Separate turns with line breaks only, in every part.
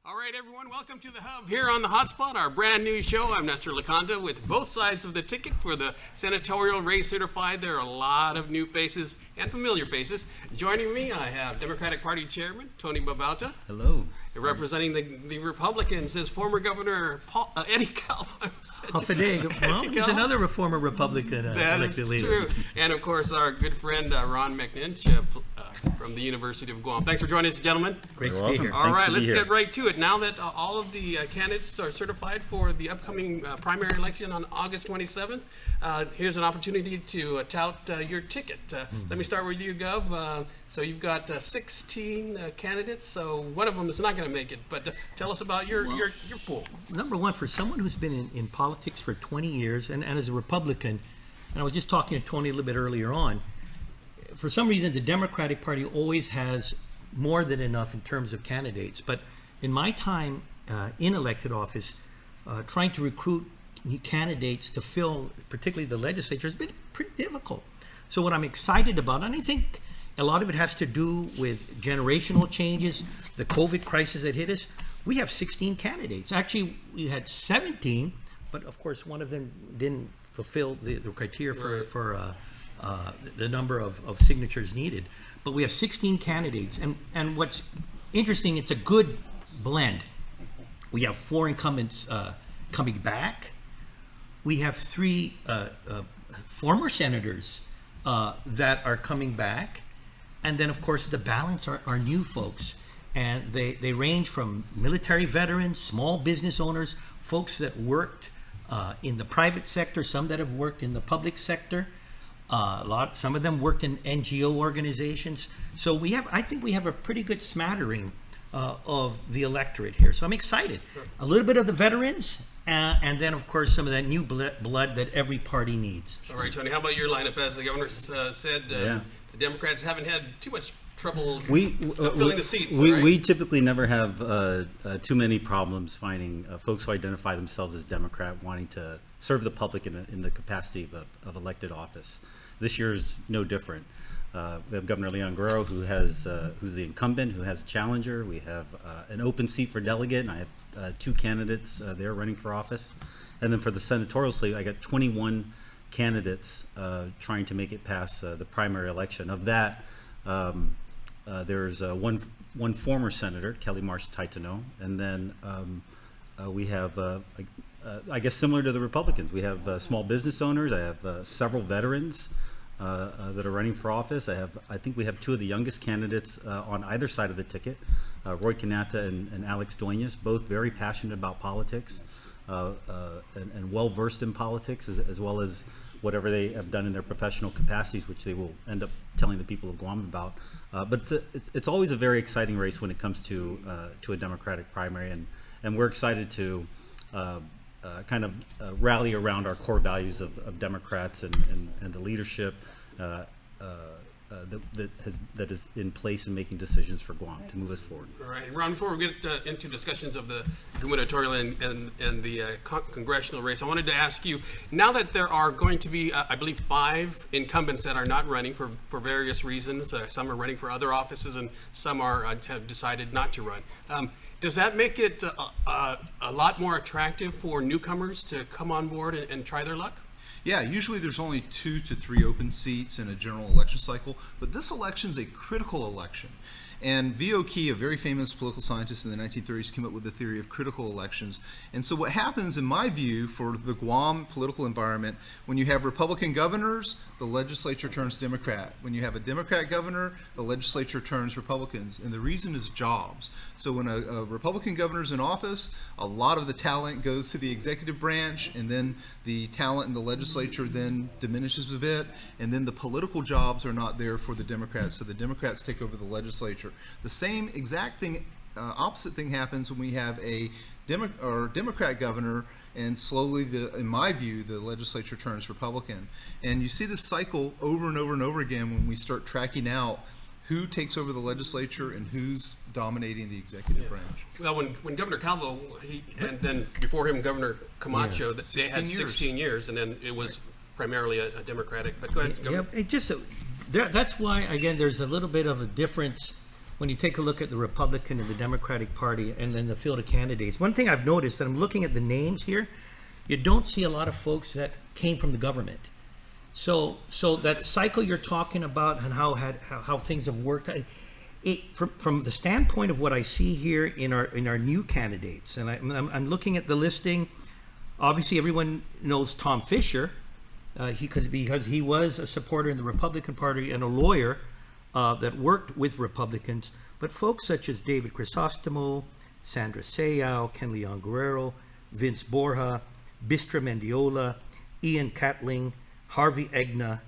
All right, everyone, welcome to the Hub here on the Hotspot, our brand new show. I'm Nestor LaConda with both sides of the ticket for the senatorial race certified. There are a lot of new faces and familiar faces. Joining me, I have Democratic Party Chairman Tony Babauta.
Hello.
Representing the Republicans is former Governor Eddie Calvo.
Well, he's another former Republican elected leader.
True. And of course, our good friend Ron McNinch from the University of Guam. Thanks for joining us, gentlemen.
Great to be here.
All right, let's get right to it. Now that all of the candidates are certified for the upcoming primary election on August 27th, here's an opportunity to tout your ticket. Let me start with you, Gov. So you've got 16 candidates, so one of them is not going to make it, but tell us about your pool.
Number one, for someone who's been in politics for 20 years and as a Republican, and I was just talking to Tony a little bit earlier on, for some reason the Democratic Party always has more than enough in terms of candidates. But in my time in elected office, trying to recruit new candidates to fill particularly the legislature has been pretty difficult. So what I'm excited about, and I think a lot of it has to do with generational changes, the COVID crisis that hit us. We have 16 candidates. Actually, we had 17, but of course, one of them didn't fulfill the criteria for the number of signatures needed. But we have 16 candidates, and what's interesting, it's a good blend. We have 4 incumbents coming back. We have 3 former senators that are coming back. And then, of course, the balance are new folks. And they range from military veterans, small business owners, folks that worked in the private sector, some that have worked in the public sector. Some of them worked in NGO organizations. So I think we have a pretty good smattering of the electorate here. So I'm excited. A little bit of the veterans, and then, of course, some of that new blood that every party needs.
All right, Tony, how about your lineup? As the governor said, the Democrats haven't had too much trouble filling the seats.
We typically never have too many problems finding folks who identify themselves as Democrat wanting to serve the public in the capacity of elected office. This year is no different. We have Governor Leon Guerrero, who's the incumbent, who has a challenger. We have an open seat for delegate, and I have 2 candidates there running for office. And then for the senatorial slate, I got 21 candidates trying to make it past the primary election. Of that, there's one former senator, Kelly Marsh Titano, and then we have, I guess similar to the Republicans, we have small business owners. I have several veterans that are running for office. I think we have 2 of the youngest candidates on either side of the ticket, Roy Canata and Alex Duenas, both very passionate about politics and well-versed in politics, as well as whatever they have done in their professional capacities, which they will end up telling the people of Guam about. But it's always a very exciting race when it comes to a Democratic primary, and we're excited to kind of rally around our core values of Democrats and the leadership that is in place in making decisions for Guam to move us forward.
All right, and Ron, before we get into discussions of the gubernatorial and the congressional race, I wanted to ask you, now that there are going to be, I believe, 5 incumbents that are not running for various reasons, some are running for other offices and some have decided not to run. Does that make it a lot more attractive for newcomers to come on board and try their luck?
Yeah, usually there's only 2 to 3 open seats in a general election cycle, but this election is a critical election. And V.O. Key, a very famous political scientist in the 1930s, came up with the theory of critical elections. And so what happens, in my view, for the Guam political environment, when you have Republican governors, the legislature turns Democrat. When you have a Democrat governor, the legislature turns Republicans. And the reason is jobs. So when a Republican governor is in office, a lot of the talent goes to the executive branch, and then the talent in the legislature then diminishes a bit, and then the political jobs are not there for the Democrats, so the Democrats take over the legislature. The same exact thing, opposite thing happens when we have a Democrat governor, and slowly, in my view, the legislature turns Republican. And you see this cycle over and over and over again when we start tracking out who takes over the legislature and who's dominating the executive branch.
Well, when Governor Calvo, and then before him Governor Camacho, they had 16 years, and then it was primarily a Democratic. But go ahead, Governor.
Yeah, it just that's why, again, there's a little bit of a difference when you take a look at the Republican and the Democratic Party and then the field of candidates, one thing I've noticed, and I'm looking at the names here, you don't see a lot of folks that came from the government. So that cycle you're talking about and how things have worked, from the standpoint of what I see here in our new candidates, and I'm looking at the listing. Obviously, everyone knows Tom Fisher, because he was a supporter in the Republican Party and a lawyer that worked with Republicans. But folks such as David Crisostomo, Sandra Sayao, Ken Leon Guerrero, Vince Borja, Bistra Mendiola, Ian Catling, Harvey Egna,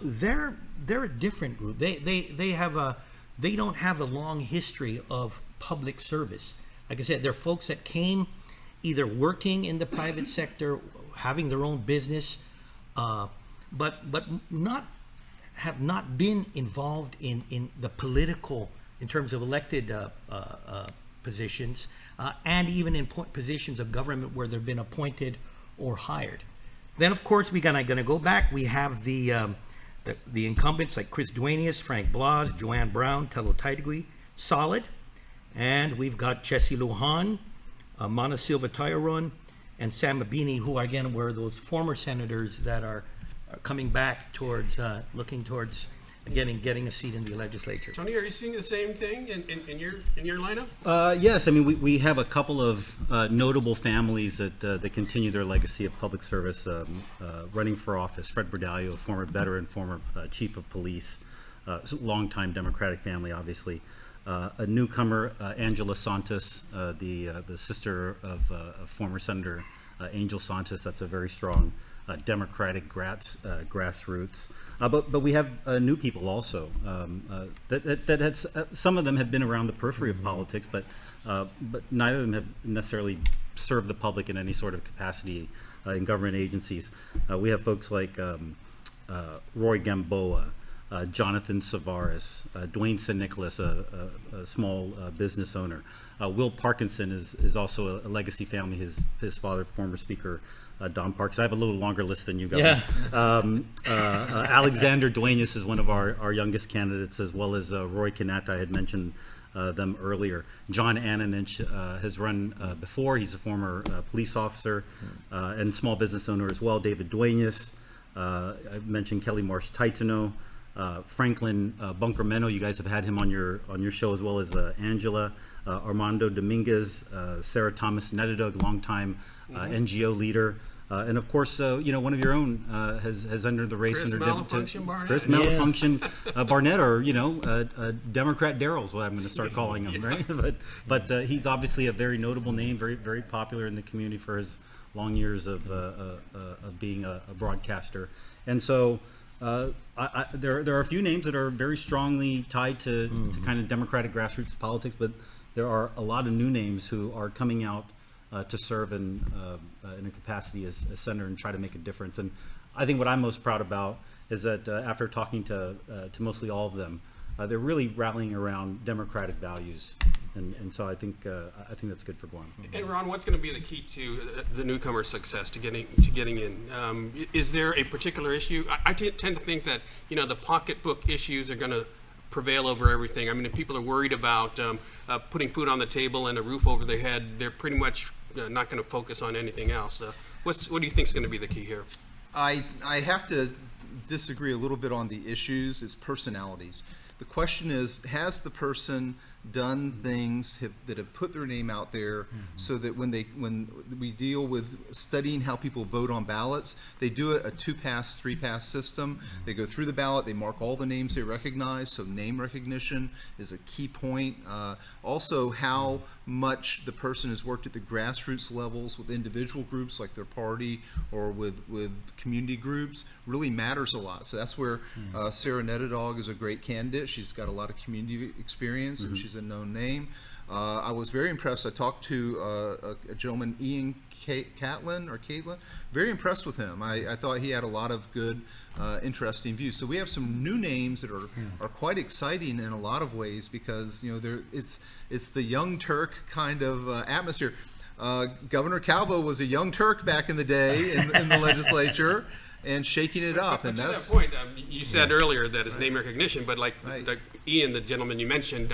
they're a different group. They don't have a long history of public service. Like I said, they're folks that came either working in the private sector, having their own business, but have not been involved in the political, in terms of elected positions, and even in positions of government where they've been appointed or hired. Then, of course, we're gonna go back. We have the incumbents like Chris Duenas, Frank Blas, Joanne Brown, Tello Taitigui, solid. And we've got Chessie Lujan, Mana Silva Tyron, and Sam Mabini, who again were those former senators that are coming back towards, looking towards getting a seat in the legislature.
Tony, are you seeing the same thing in your lineup?
Yes, I mean, we have a couple of notable families that continue their legacy of public service running for office. Fred Berdalio, a former veteran, former chief of police, longtime Democratic family, obviously. A newcomer, Angela Santos, the sister of former Senator Angel Santos. That's a very strong Democratic grassroots. But we have new people also that had some of them have been around the periphery of politics, but neither of them have necessarily served the public in any sort of capacity in government agencies. We have folks like Roy Gamboa, Jonathan Savaris, Dwayne San Nicolas, a small business owner. Will Parkinson is also a legacy family. His father, former Speaker Don Parks. I have a little longer list than you guys.
Yeah.
Alexander Duenas is one of our youngest candidates, as well as Roy Kanata. I had mentioned them earlier. John Ananich has run before. He's a former police officer and small business owner as well. David Duenas. I mentioned Kelly Marsh Titano. Franklin Bunkermeno, you guys have had him on your show, as well as Angela. Armando Dominguez, Sarah Thomas Nedadug, longtime NGO leader. And of course, one of your own has entered the race.
Chris Malfunction Barnett.
Chris Malfunction Barnett, or Democrat Darrell's what I'm going to start calling him, right? But he's obviously a very notable name, very very popular in the community for his long years of being a broadcaster. And so there are a few names that are very strongly tied to kind of Democratic grassroots politics, but there are a lot of new names who are coming out to serve in a capacity as senator and try to make a difference. And I think what I'm most proud about is that after talking to mostly all of them, they're really rallying around democratic values, and so I think that's good for Guam.
And Ron, what's going to be the key to the newcomer success to getting in? Is there a particular issue? I tend to think that the pocketbook issues are going to prevail over everything. I mean, if people are worried about putting food on the table and a roof over their head, they're pretty much not going to focus on anything else. What do you think is going to be the key here?
I have to disagree a little bit on the issues. It's personalities. The question is, has the person done things that have put their name out there, so that when we deal with studying how people vote on ballots, they do a 2-pass, 3-pass system. They go through the ballot, they mark all the names they recognize, so name recognition is a key point. Also, how much the person has worked at the grassroots levels with individual groups like their party or with community groups really matters a lot. So that's where Sarah Nedadog is a great candidate. She's got a lot of community experience and she's a known name. I was very impressed. I talked to a gentleman, Ian Caitlin, very impressed with him. I thought he had a lot of good, interesting views. So we have some new names that are quite exciting in a lot of ways, because it's the young Turk kind of atmosphere. Governor Calvo was a young Turk back in the day in the legislature. and shaking it up.
But
And
to
that's
that point, you said earlier that it's name recognition, but like
Right.
Ian, the gentleman you mentioned,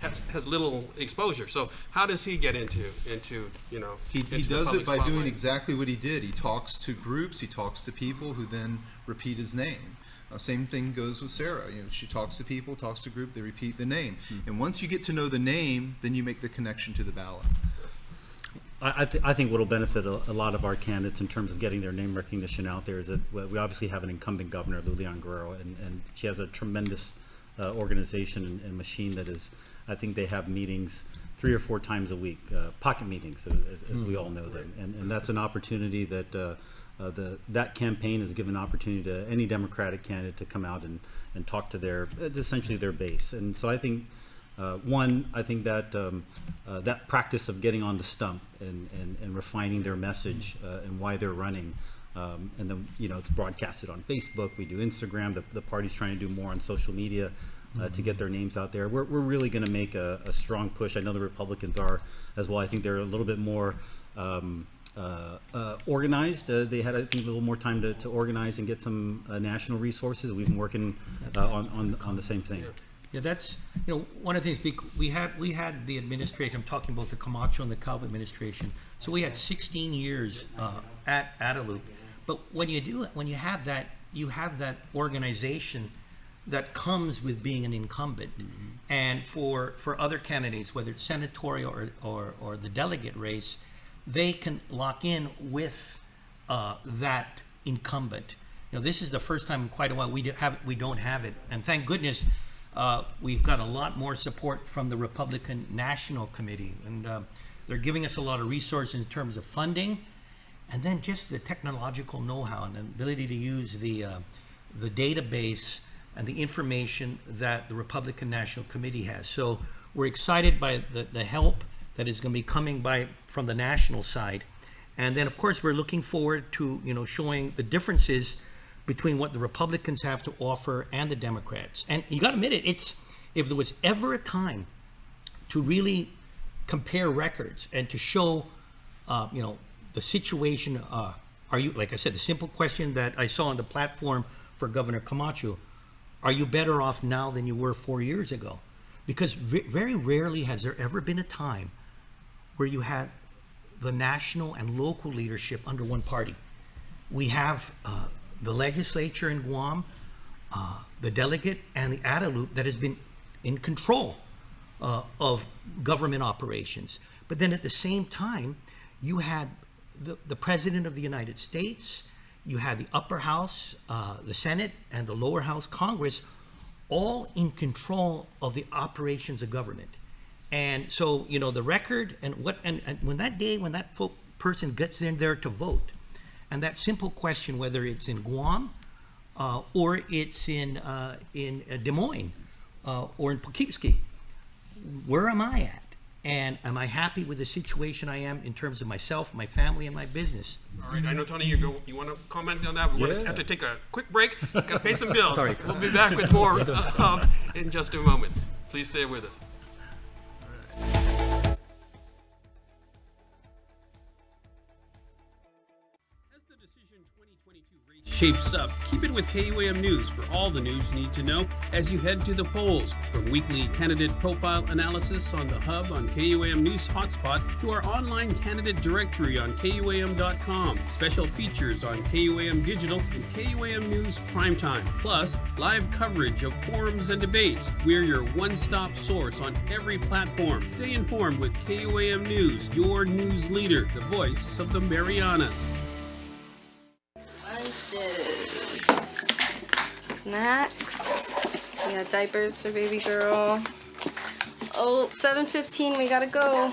has little exposure. So how does he get into you know?
he
into the
does
public
it by doing
spotlight?
exactly what he did. He talks to groups, he talks to people who then repeat his name. Same thing goes with Sarah. You know, she talks to people, talks to group, they repeat the name. And once you get to know the name, then you make the connection to the ballot.
I think what will benefit a lot of our candidates in terms of getting their name recognition out there is that we obviously have an incumbent governor, Lilian Guerrero, and she has a tremendous organization and machine that is, I think they have meetings 3 or 4 times a week, pocket meetings, as we all know them. And that's an opportunity that that campaign has given opportunity to any Democratic candidate to come out and talk to their, essentially their base. And so I think, I think that that practice of getting on the stump and refining their message and why they're running, and then, you know, it's broadcasted on Facebook, we do Instagram, the party's trying to do more on social media to get their names out there. We're really going to make a strong push. I know the Republicans are as well. I think they're a little bit more organized. They had, I think, a little more time to organize and get some national resources. We've been working on the same thing.
Yeah, that's, you know, one of the things, we had the administration, I'm talking about the Camacho and the Calvo administration, so we had 16 years at Guadalupe. But when you have that organization that comes with being an incumbent. And for other candidates, whether it's senatorial or the delegate race, they can lock in with that incumbent. You know, this is the first time in quite a while we don't have it, and thank goodness we've got a lot more support from the Republican National Committee, and they're giving us a lot of resources in terms of funding, and then just the technological know-how and the ability to use the database and the information that the Republican National Committee has. So we're excited by the help that is going to be coming from the national side. And then, of course, we're looking forward to, you know, showing the differences between what the Republicans have to offer and the Democrats. And you got to admit it, if there was ever a time to really compare records and to show, you know, the situation, are you, like I said, the simple question that I saw on the platform for Governor Camacho, are you better off now than you were 4 years ago? Because very rarely has there ever been a time where you had the national and local leadership under one party. We have the legislature in Guam, the delegate, and the Guadalupe that has been in control of government operations. But then at the same time, you had the President of the United States, you had the upper house, the Senate, and the lower house, Congress, all in control of the operations of government. And so, you know, the record and when that person gets in there to vote, and that simple question, whether it's in Guam or it's in Des Moines or in Poughkeepsie, where am I at? And am I happy with the situation I am in terms of myself, my family, and my business?
All right, I know, Tony, you want to comment on that? We're going to have to take a quick break. Got to pay some bills.
Sorry.
We'll be back with more in just a moment. Please stay with us. As the Decision 2022 race shapes up, keep it with KUAM News for all the news you need to know as you head to the polls. From weekly candidate profile analysis on the Hub on KUAM News Hotspot to our online candidate directory on KUAM.com, special features on KUAM Digital and KUAM News Primetime, plus live coverage of forums and debates. We're your one-stop source on every platform. Stay informed with KUAM News, your news leader, the voice of the Marianas.
Lunches, snacks, we got diapers for baby girl. Oh, 7:15, we gotta go.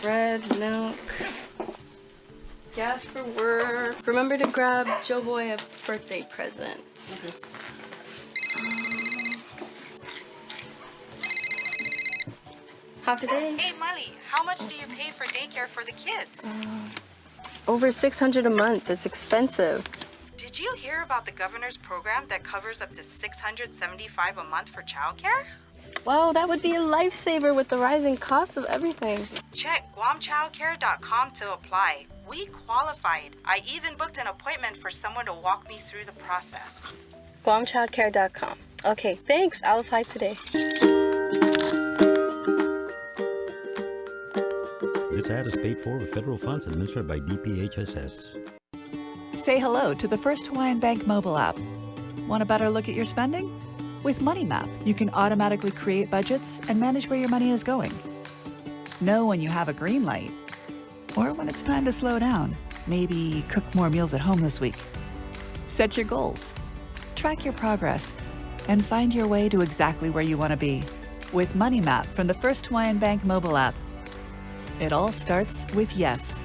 Bread, milk, gas for work. Remember to grab Joe Boy a birthday present. Half a day.
Hey, Molly, how much do you pay for daycare for the kids?
Over $600 a month. It's expensive.
Did you hear about the governor's program that covers up to $675 a month for childcare?
Wow, that would be a lifesaver with the rising cost of everything.
Check guamchildcare.com to apply. We qualified. I even booked an appointment for someone to walk me through the process.
Guamchildcare.com. Okay, thanks. I'll apply today.
This ad is paid for with federal funds administered by DPHSS.
Say hello to the first Hawaiian Bank mobile app. Want a better look at your spending? With Money Map, you can automatically create budgets and manage where your money is going. Know when you have a green light, or when it's time to slow down. Maybe cook more meals at home this week. Set your goals, track your progress, and find your way to exactly where you want to be. With Money Map from the First Hawaiian Bank mobile app. It all starts with yes.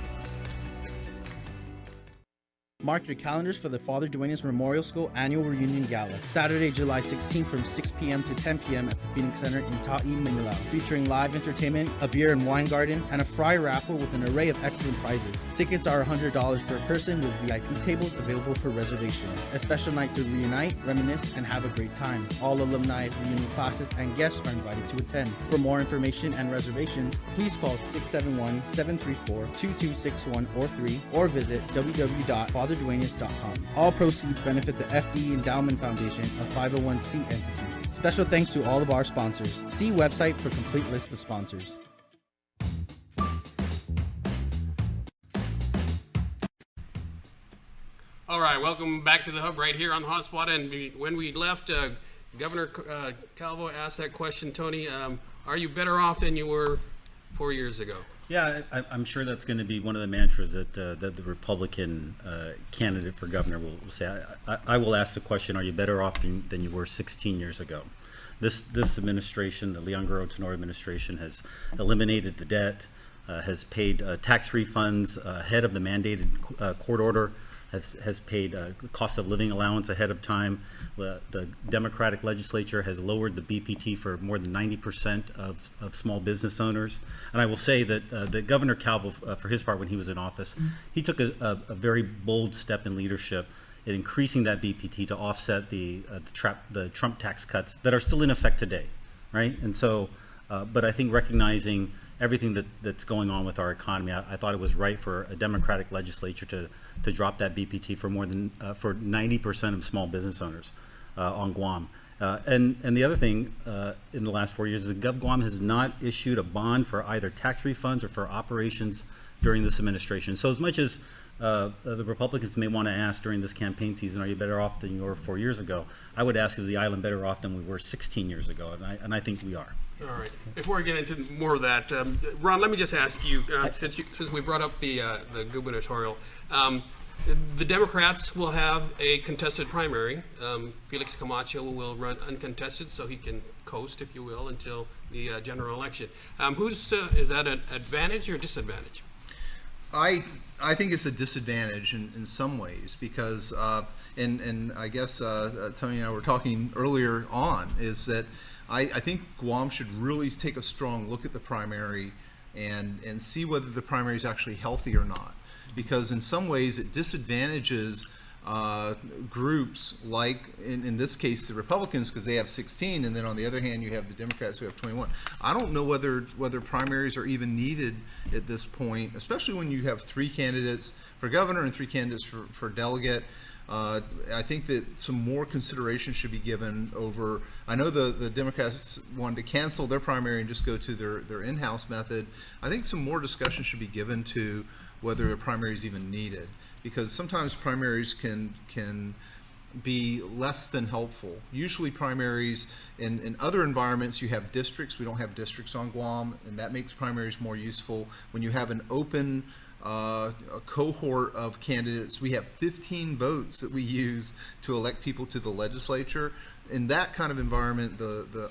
Mark your calendars for the Father Duenas Memorial School Annual Reunion Gala, Saturday, July 16th from 6 p.m. to 10 p.m. at the Phoenix Center in Ta'i, Manila, featuring live entertainment, a beer and wine garden, and a fry raffle with an array of excellent prizes. Tickets are $100 per person with VIP tables available for reservation. A special night to reunite, reminisce, and have a great time. All alumni, reunion classes, and guests are invited to attend. For more information and reservations, please call 671-734-2261 or 3 or visit www.fatherduenas.com. All proceeds benefit the FD Endowment Foundation, a 501c entity. Special thanks to all of our sponsors. See website for complete list of sponsors.
All right, welcome back to the Hub right here on the Hotspot. And when we left, Governor Calvo asked that question, Tony, are you better off than you were 4 years ago?
Yeah, I'm sure that's going to be one of the mantras that the Republican candidate for governor will say. I will ask the question: are you better off than you were 16 years ago? This administration, the Leon Guerrero-Tenor administration, has eliminated the debt, has paid tax refunds ahead of the mandated court order, has paid cost of living allowance ahead of time. The Democratic legislature has lowered the BPT for more than 90% of small business owners. And I will say that Governor Calvo, for his part, when he was in office, he took a very bold step in leadership in increasing that BPT to offset the Trump tax cuts that are still in effect today, right? And so, but I think recognizing everything that's going on with our economy, I thought it was right for a Democratic legislature to drop that BPT for more than for 90% of small business owners on Guam. And the other thing in the last 4 years is that GovGuam has not issued a bond for either tax refunds or for operations during this administration. So as much as the Republicans may want to ask during this campaign season, are you better off than you were 4 years ago? I would ask, is the island better off than we were 16 years ago? And I think we are.
All right. Before I get into more of that, Ron, let me just ask you, since we brought up the gubernatorial, the Democrats will have a contested primary. Felix Camacho will run uncontested, so he can coast, if you will, until the general election. Is that an advantage or a disadvantage?
I think it's a disadvantage in some ways because, and I guess Tony and I were talking earlier on, is that I think Guam should really take a strong look at the primary and see whether the primary is actually healthy or not. Because in some ways it disadvantages groups like, in this case, the Republicans, because they have 16, and then on the other hand you have the Democrats who have 21. I don't know whether primaries are even needed at this point, especially when you have 3 candidates for governor and 3 candidates for delegate. I think that some more consideration should be given over, I know the Democrats wanted to cancel their primary and just go to their in-house method. I think some more discussion should be given to whether a primary is even needed, because sometimes primaries can be less than helpful. Usually primaries, in other environments you have districts. We don't have districts on Guam, and that makes primaries more useful. When you have an open a cohort of candidates, we have 15 votes that we use to elect people to the legislature. In that kind of environment,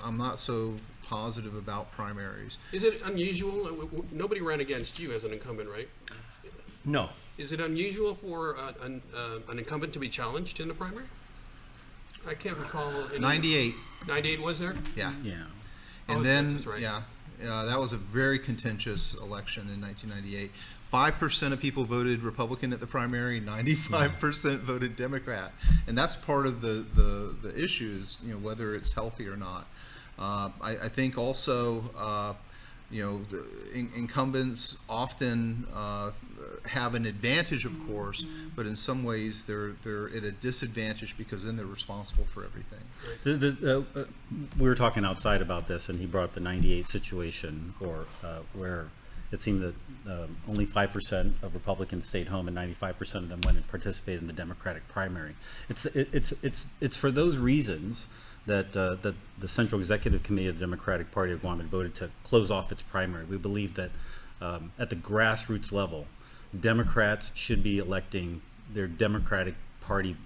I'm not so positive about primaries.
Is it unusual? Nobody ran against you as an incumbent, right?
No.
Is it unusual for an incumbent to be challenged in the primary? I can't recall.
98.
98 was there?
Yeah.
Yeah.
And then,
that's right.
yeah, that was a very contentious election in 1998. 5% of people voted Republican at the primary, 95% voted Democrat. And that's part of the issues, whether it's healthy or not. I think also, you know, the incumbents often have an advantage, of course, but in some ways they're at a disadvantage because then they're responsible for everything.
We were talking outside about this, and he brought up the '98 situation, where it seemed that only 5% of Republicans stayed home and 95% of them went and participated in the Democratic primary. It's for those reasons that the Central Executive Committee of the Democratic Party of Guam had voted to close off its primary. We believe that at the grassroots level, Democrats should be electing their Democratic Party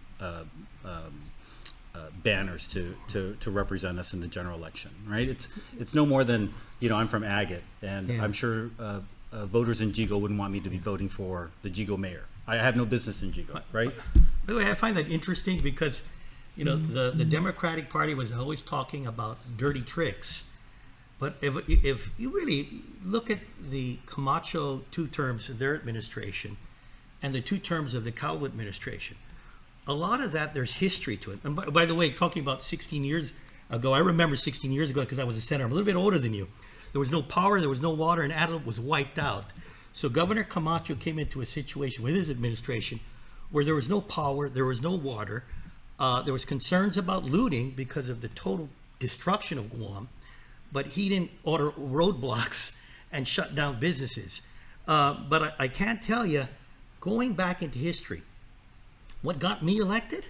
banners to represent us in the general election, right? It's no more than, you know, I'm from Agate, and
Yeah.
I'm sure voters in Jigo wouldn't want me to be voting for the Jigo mayor. I have no business in Jigo, right?
By the way, I find that interesting because, you know, the Democratic Party was always talking about dirty tricks. But if you really look at the Camacho 2 terms of their administration and the 2 terms of the Calvo administration, a lot of that, there's history to it. And by the way, talking about 16 years ago, I remember 16 years ago because I was a senator. I'm a little bit older than you. There was no power, there was no water, and Adelaide was wiped out. So Governor Camacho came into a situation with his administration where there was no power, there was no water. There was concerns about looting because of the total destruction of Guam, but he didn't order roadblocks and shut down businesses. But I can't tell you, going back into history, what got me elected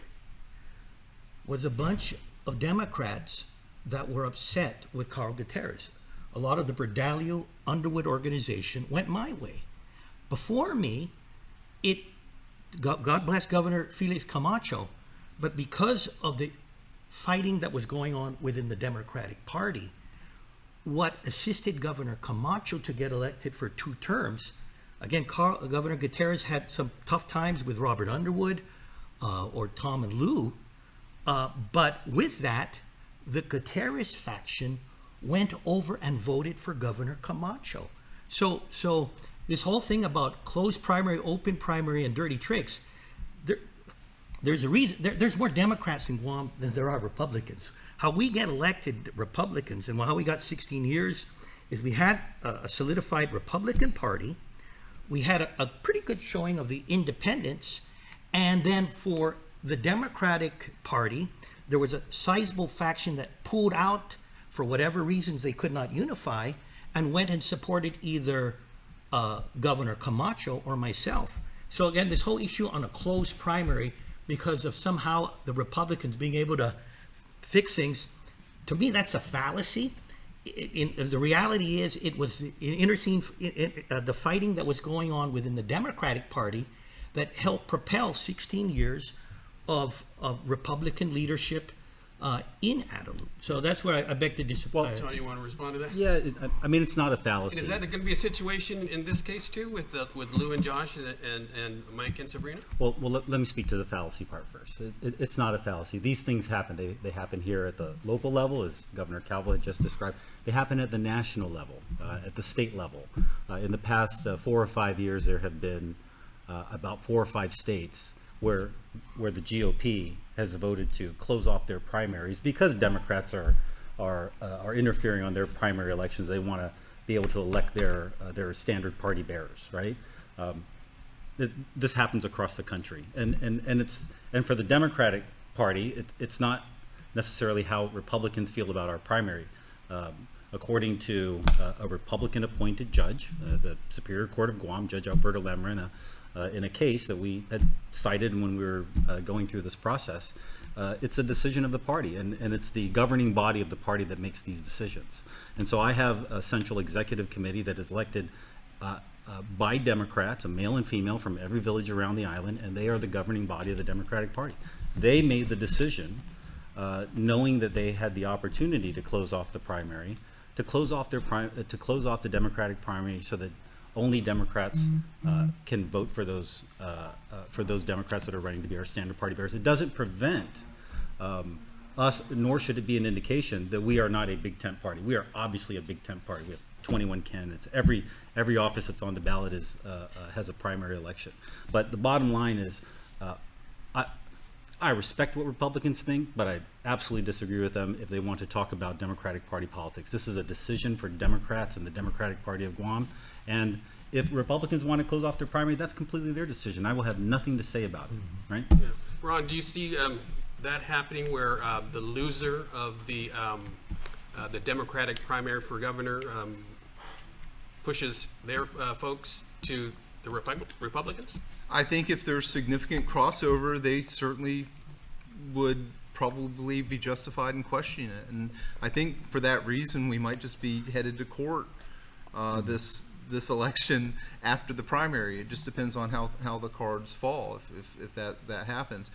was a bunch of Democrats that were upset with Carl Gutierrez. A lot of the Berdalio Underwood organization went my way. Before me, God bless Governor Felix Camacho, but because of the fighting that was going on within the Democratic Party, what assisted Governor Camacho to get elected for 2 terms, again, Governor Gutierrez had some tough times with Robert Underwood or Tom and Lou, but with that, the Gutierrez faction went over and voted for Governor Camacho. So this whole thing about closed primary, open primary, and dirty tricks, there's a reason. There's more Democrats in Guam than there are Republicans. How we get elected Republicans and how we got 16 years is we had a solidified Republican Party. We had a pretty good showing of the independents. And then for the Democratic Party, there was a sizable faction that pulled out for whatever reasons they could not unify and went and supported either Governor Camacho or myself. So again, this whole issue on a closed primary because of somehow the Republicans being able to fix things, to me, that's a fallacy. The reality is it was the fighting that was going on within the Democratic Party that helped propel 16 years of Republican leadership in Adelaide. So that's where I beg to disagree.
Well, Tony, you want to respond to that?
Yeah, I mean, it's not a fallacy.
And is that going to be a situation in this case too, with Lou and Josh and Mike and Sabrina?
Well, let me speak to the fallacy part first. It's not a fallacy. These things happen. They happen here at the local level, as Governor Calvo had just described. They happen at the national level, at the state level. In the past 4 or 5 years, there have been about 4 or 5 states where the GOP has voted to close off their primaries because Democrats are interfering on their primary elections. They want to be able to elect their standard party bearers, right? This happens across the country, and for the Democratic Party, it's not necessarily how Republicans feel about our primary. According to a Republican-appointed judge, the Superior Court of Guam, Judge Alberto Lamrena, in a case that we had cited when we were going through this process, it's a decision of the party, and it's the governing body of the party that makes these decisions. And so I have a central executive committee that is elected by Democrats, a male and female from every village around the island, and they are the governing body of the Democratic Party. They made the decision, knowing that they had the opportunity to close off the primary, to close off the Democratic primary so that only Democrats can vote for those Democrats that are running to be our standard party bearers. It doesn't prevent us, nor should it be an indication that we are not a big tent party. We are obviously a big tent party. We have 21 candidates. Every office that's on the ballot has a primary election. But the bottom line is, I respect what Republicans think, but I absolutely disagree with them if they want to talk about Democratic Party politics. This is a decision for Democrats and the Democratic Party of Guam. And if Republicans want to close off their primary, that's completely their decision. I will have nothing to say about it, right?
Yeah. Ron, do you see that happening where the loser of the Democratic primary for governor pushes their folks to the Republicans?
I think if there's significant crossover, they certainly would probably be justified in questioning it. And I think for that reason, we might just be headed to court this election after the primary. It just depends on how the cards fall if that happens.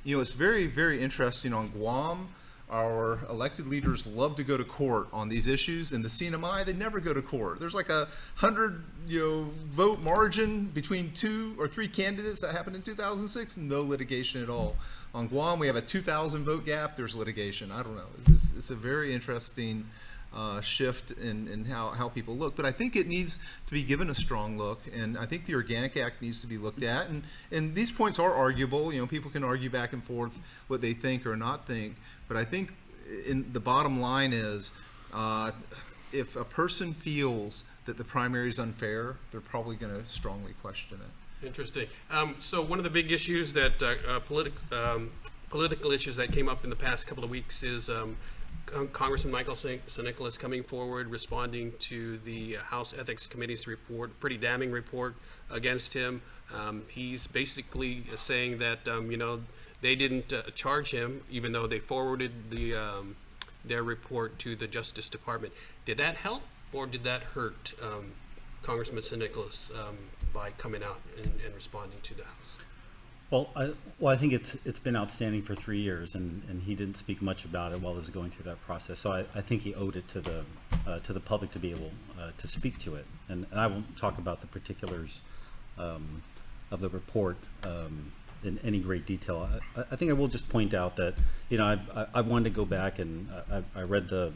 You know, it's very, very interesting on Guam. Our elected leaders love to go to court on these issues. In the CNMI, they never go to court. There's like 100 vote margin between 2 or 3 candidates. That happened in 2006. No litigation at all. On Guam, we have a 2,000 vote gap. There's litigation. I don't know. It's a very interesting shift in how people look. But I think it needs to be given a strong look, and I think the Organic Act needs to be looked at. And these points are arguable. You know, people can argue back and forth what they think or not think. But I think the bottom line is, if a person feels that the primary is unfair, they're probably going to strongly question it.
Interesting. So one of the big issues that political issues that came up in the past couple of weeks is Congressman Michael San Nicolas coming forward, responding to the House Ethics Committee's report, pretty damning report against him. He's basically saying that they didn't charge him, even though they forwarded their report to the Justice Department. Did that help, or did that hurt Congressman San Nicolas by coming out and responding to the House?
Well, I think it's been outstanding for 3 years, and he didn't speak much about it while he was going through that process. So I think he owed it to the public to be able to speak to it. And I won't talk about the particulars of the report in any great detail. I think I will just point out that I wanted to go back and I read the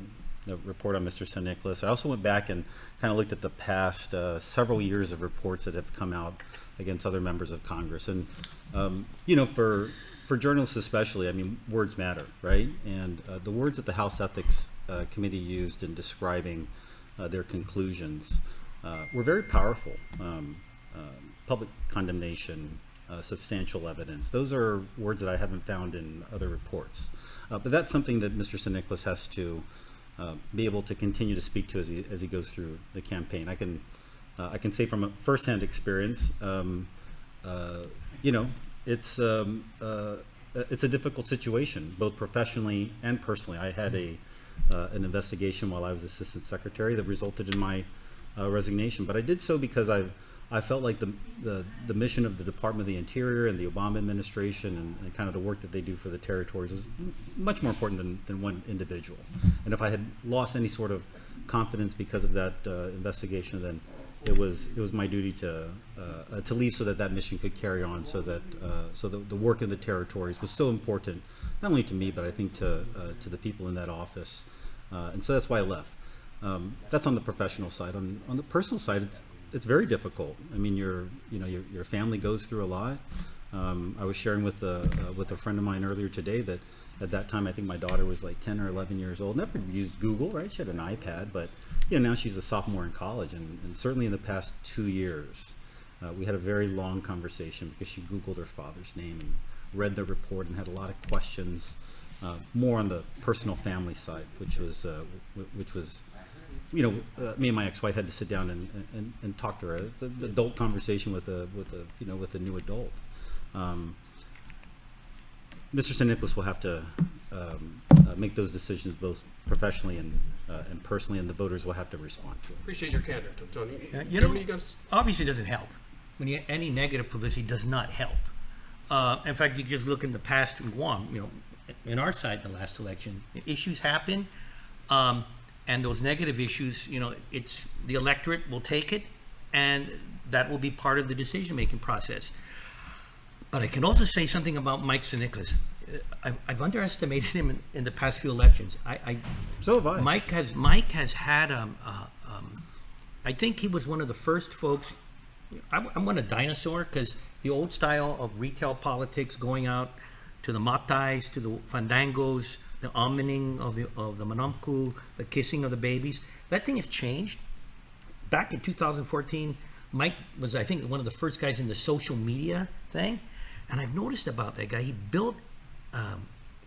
report on Mr. San Nicolas. I also went back and kind of looked at the past several years of reports that have come out against other members of Congress. And for journalists especially, I mean, words matter, right? And the words that the House Ethics Committee used in describing their conclusions were very powerful. Public condemnation, substantial evidence. Those are words that I haven't found in other reports. But that's something that Mr. San Nicolas has to be able to continue to speak to as he goes through the campaign. I can say from a firsthand experience, it's a difficult situation, both professionally and personally. I had an investigation while I was assistant secretary that resulted in my resignation, but I did so because I felt like the mission of the Department of the Interior and the Obama administration and kind of the work that they do for the territories was much more important than one individual. And if I had lost any sort of confidence because of that investigation, then it was my duty to leave so that mission could carry on, so that the work in the territories was so important, not only to me, but I think to the people in that office. And so that's why I left. That's on the professional side. On the personal side, it's very difficult. I mean, your family goes through a lot. I was sharing with a friend of mine earlier today that at that time I think my daughter was like 10 or 11 years old. Never used Google, right? She had an iPad, but now she's a sophomore in college, and certainly in the past 2 years, we had a very long conversation because she Googled her father's name and read the report and had a lot of questions, more on the personal family side, which was me and my ex-wife had to sit down and talk to her. It's an adult conversation with a new adult. Mr. San Nicolas will have to make those decisions both professionally and personally, and the voters will have to respond to it.
Appreciate your candor, Tony.
Obviously, it doesn't help. Any negative publicity does not help. In fact, you just look in the past in Guam. In our side, the last election, issues happen. And those negative issues, it's the electorate will take it, and that will be part of the decision-making process. But I can also say something about Mike San Nicolas. I've underestimated him in the past few elections.
So have I.
Mike has had I think he was one of the first folks. I'm a dinosaur because the old style of retail politics, going out, to the matais, to the fandangos, the almoning of the manamku, the kissing of the babies. That thing has changed. Back in 2014, Mike was, I think, one of the first guys in the social media thing. And I've noticed about that guy, he built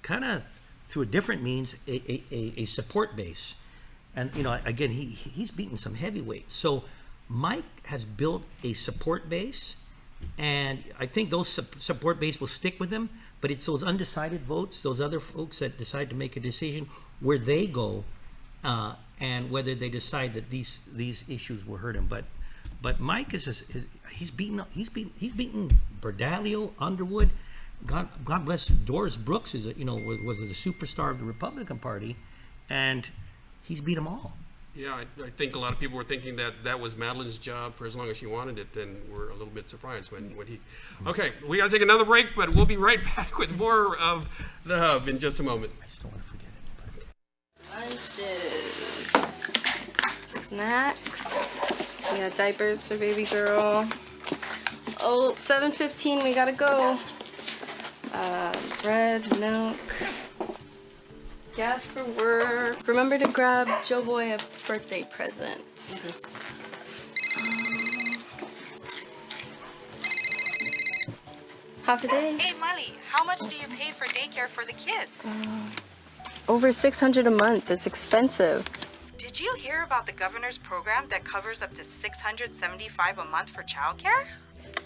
kind of through a different means a support base. And, you know, again, he's beaten some heavyweights. So Mike has built a support base, and I think those support base will stick with him, but it's those undecided votes, those other folks that decide to make a decision where they go, and whether they decide that these issues will hurt him. But Mike he's beaten Berdalio, Underwood. God bless Doris Brooks was a superstar of the Republican Party, and he's beat them all.
Yeah, I think a lot of people were thinking that was Madeline's job for as long as she wanted it, and we're a little bit surprised when he. Okay, we got to take another break, but we'll be right back with more of The Hub in just a moment.
I just don't want to forget it.
Lunches, snacks. We got diapers for baby girl. Oh, 7:15, we gotta go. Bread, milk. Gas for work. Remember to grab Joe Boy a birthday present. Half a day.
Hey, Molly, how much do you pay for daycare for the kids?
Over $600 a month. It's expensive.
Did you hear about the governor's program that covers up to $675 a month for childcare?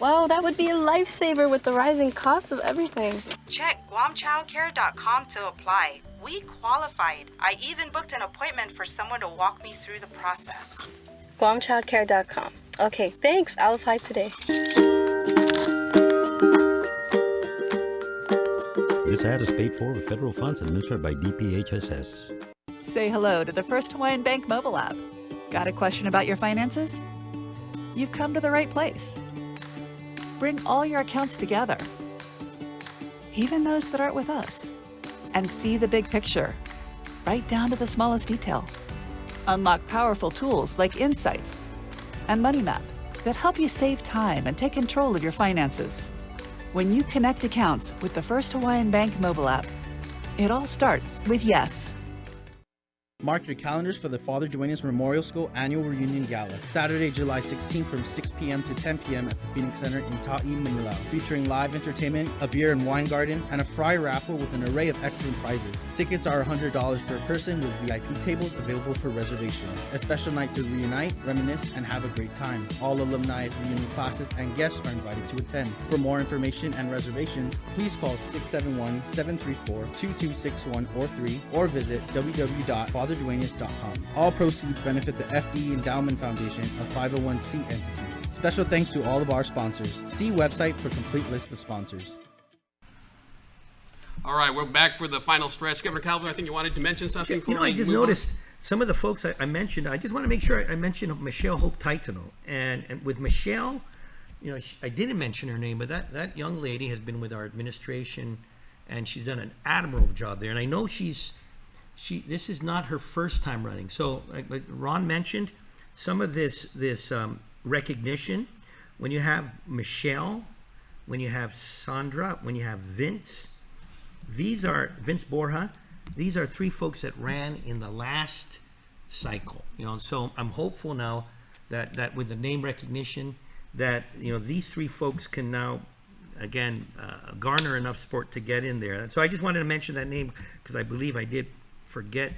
Wow, that would be a lifesaver with the rising cost of everything.
Check guamchildcare.com to apply. We qualified. I even booked an appointment for someone to walk me through the process.
guamchildcare.com. Okay, thanks. I'll apply today.
This ad is paid for with federal funds administered by DPHSS.
Say hello to the First Hawaiian Bank mobile app. Got a question about your finances? You've come to the right place. Bring all your accounts together, even those that aren't with us, and see the big picture, right down to the smallest detail. Unlock powerful tools like Insights and Money Map that help you save time and take control of your finances. When you connect accounts with the First Hawaiian Bank mobile app, it all starts with yes.
Mark your calendars for the Father Duenas Memorial School Annual Reunion Gala, Saturday, July 16th from 6 p.m. to 10 p.m. at the Phoenix Center in Ta'i, Manila, featuring live entertainment, a beer and wine garden, and a fry raffle with an array of excellent prizes. Tickets are $100 per person with VIP tables available for reservation. A special night to reunite, reminisce, and have a great time. All alumni, reunion classes, and guests are invited to attend. For more information and reservations, please call 671-734-2261 or 3 or visit www.fatherduenas.com. All proceeds benefit the FE Endowment Foundation, a 501c entity. Special thanks to all of our sponsors. See website for complete list of sponsors.
All right, we're back for the final stretch. Governor Calvo, I think you wanted to mention something.
I just noticed some of the folks I mentioned. I just want to make sure I mentioned Michelle Hope Titano. And with Michelle, I didn't mention her name, but that young lady has been with our administration, and she's done an admirable job there. And I know this is not her first time running. So like Ron mentioned, some of this recognition, when you have Michelle, when you have Sandra, when you have Vince Borja, these are three folks that ran in the last cycle. So I'm hopeful now that with the name recognition, that these three folks can now again garner enough support to get in there. So I just wanted to mention that name because I believe I did forget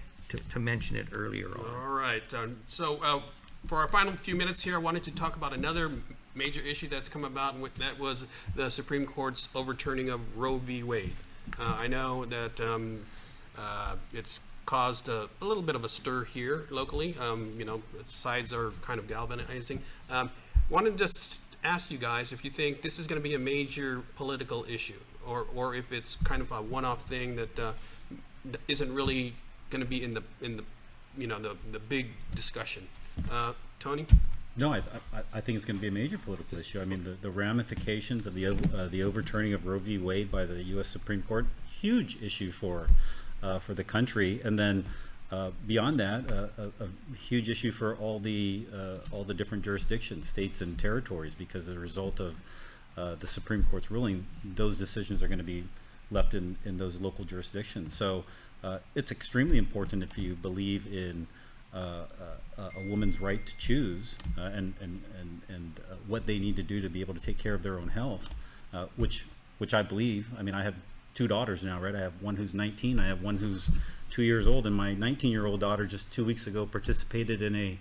to mention it earlier on.
All right. So for our final few minutes here, I wanted to talk about another major issue that's come about, and that was the Supreme Court's overturning of Roe v. Wade. I know that it's caused a little bit of a stir here locally. Sides are kind of galvanizing. Wanted to just ask you guys if you think this is going to be a major political issue, or if it's kind of a one-off thing that isn't really going to be in the big discussion. Tony?
No, I think it's going to be a major political issue. I mean, the ramifications of the overturning of Roe v. Wade by the U.S. Supreme Court, huge issue for the country, and then beyond that, a huge issue for all the different jurisdictions, states, and territories, because as a result of the Supreme Court's ruling, those decisions are going to be left in those local jurisdictions. So it's extremely important if you believe in a woman's right to choose and what they need to do to be able to take care of their own health, which I believe. I mean, I have 2 daughters now, right? I have one who's 19, I have one who's 2 years old, and my 19-year-old daughter just 2 weeks ago participated in a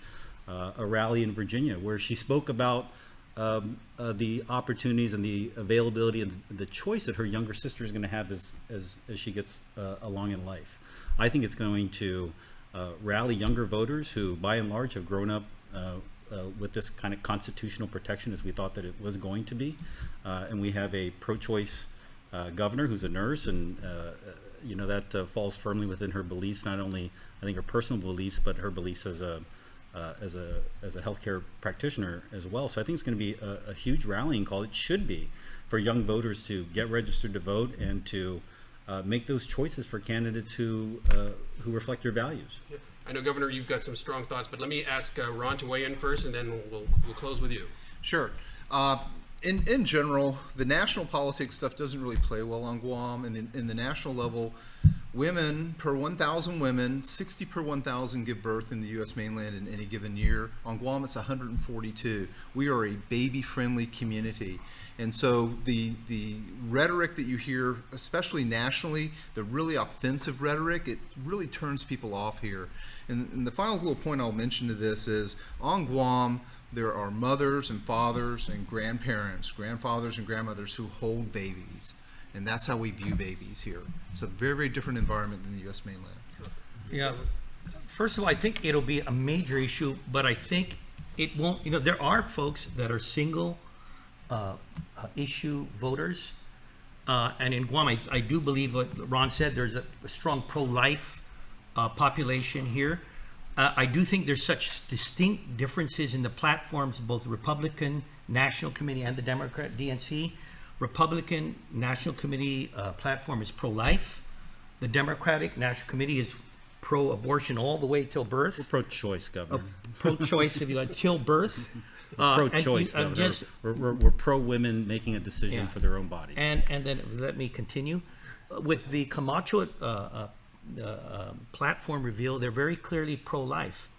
rally in Virginia where she spoke about the opportunities and the availability and the choice that her younger sister is going to have as she gets along in life. I think it's going to rally younger voters who, by and large, have grown up with this kind of constitutional protection as we thought that it was going to be. And we have a pro-choice governor who's a nurse, and that falls firmly within her beliefs, not only I think her personal beliefs, but her beliefs as a healthcare practitioner as well. So I think it's going to be a huge rallying call. It should be for young voters to get registered to vote and to make those choices for candidates who reflect their values.
Yeah. I know, Governor, you've got some strong thoughts, but let me ask Ron to weigh in first, and then we'll close with you.
Sure. In general, the national politics stuff doesn't really play well on Guam. And in the national level, women, per 1,000 women, 60 per 1,000 give birth in the U.S. mainland in any given year. On Guam, it's 142. We are a baby-friendly community. And so the rhetoric that you hear, especially nationally, the really offensive rhetoric, it really turns people off here. And the final little point I'll mention to this is, on Guam, there are mothers and fathers and grandparents, grandfathers and grandmothers who hold babies. And that's how we view babies here. It's a very, very different environment than the U.S. mainland.
Yeah. First of all, I think it'll be a major issue, but I think it won't, there are folks that are single issue voters. And in Guam, I do believe what Ron said, there's a strong pro-life population here. I do think there's such distinct differences in the platforms, both the Republican National Committee and the Democrat DNC. Republican National Committee platform is pro-life. The Democratic National Committee is pro-abortion all the way till birth.
We're pro-choice, Governor.
Pro-choice, if you like, till birth.
Pro-choice, Governor. We're pro-women making a decision for their own bodies.
And then let me continue. With the Camacho platform reveal, they're very clearly pro-life.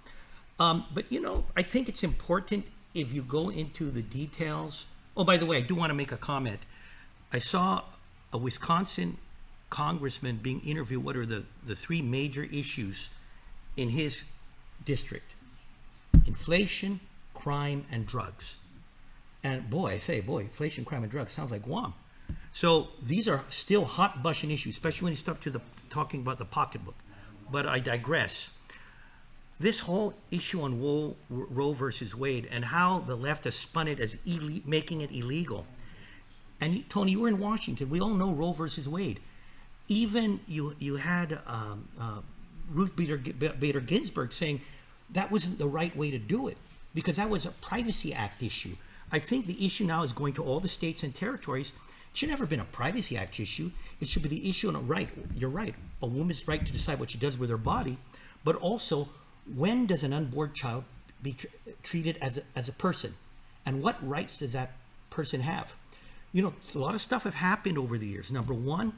But I think it's important if you go into the details. Oh, by the way, I do want to make a comment. I saw a Wisconsin congressman being interviewed. What are the 3 major issues in his district? Inflation, crime, and drugs. And inflation, crime, and drugs sounds like Guam. So these are still hot button issues, especially when you start to talking about the pocketbook. But I digress. This whole issue on Roe versus Wade and how the left has spun it as making it illegal. And Tony, you were in Washington. We all know Roe versus Wade. Even you had Ruth Bader Ginsburg saying that wasn't the right way to do it because that was a Privacy Act issue. I think the issue now is going to all the states and territories. It should never have been a Privacy Act issue. It should be the issue on a right. You're right. A woman's right to decide what she does with her body, but also when does an unborn child be treated as a person, and what rights does that person have? A lot of stuff have happened over the years. Number one,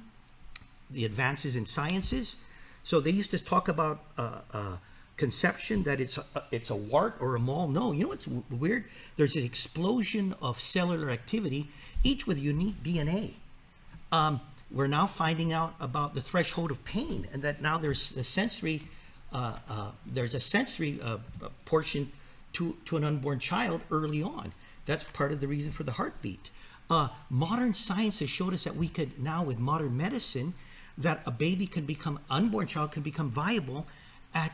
the advances in sciences. So they used to talk about conception, that it's a wart or a mole. No, what's weird? There's an explosion of cellular activity, each with unique DNA. We're now finding out about the threshold of pain, and that now there's a sensory portion to an unborn child early on. That's part of the reason for the heartbeat. Modern science has showed us that we could now, with modern medicine, that a baby unborn child can become viable at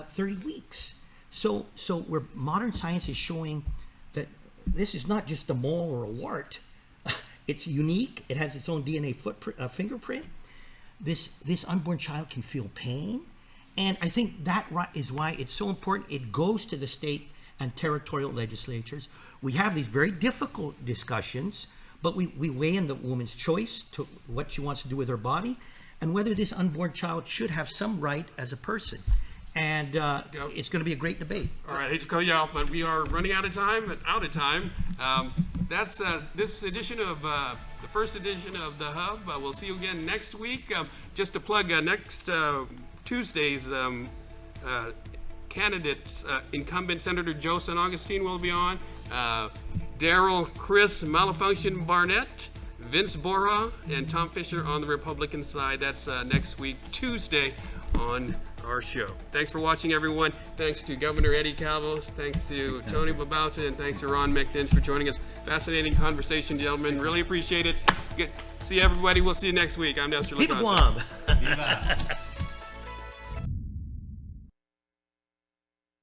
30 weeks. So where modern science is showing that this is not just a mole or a wart. It's unique. It has its own DNA fingerprint. This unborn child can feel pain. And I think that is why it's so important. It goes to the state and territorial legislatures. We have these very difficult discussions, but we weigh in the woman's choice to what she wants to do with her body and whether this unborn child should have some right as a person. And it's going to be a great debate.
All right, I hate to cut you off, but we are running out of time. That's this edition of the first edition of The Hub. We'll see you again next week. Just to plug next Tuesday's candidates, incumbent Senator Joe San Augustine will be on. Daryl Chris Malfunction Barnett, Vince Borja, and Tom Fisher on the Republican side. That's next week, Tuesday, on our show. Thanks for watching, everyone. Thanks to Governor Eddie Calvo. Thanks to Tony Babauta, and thanks to Ron McNinch for joining us. Fascinating conversation, gentlemen. Really appreciate it. Good. See everybody. We'll see you next week. I'm Nestor
Viva
LaConte.
Guam!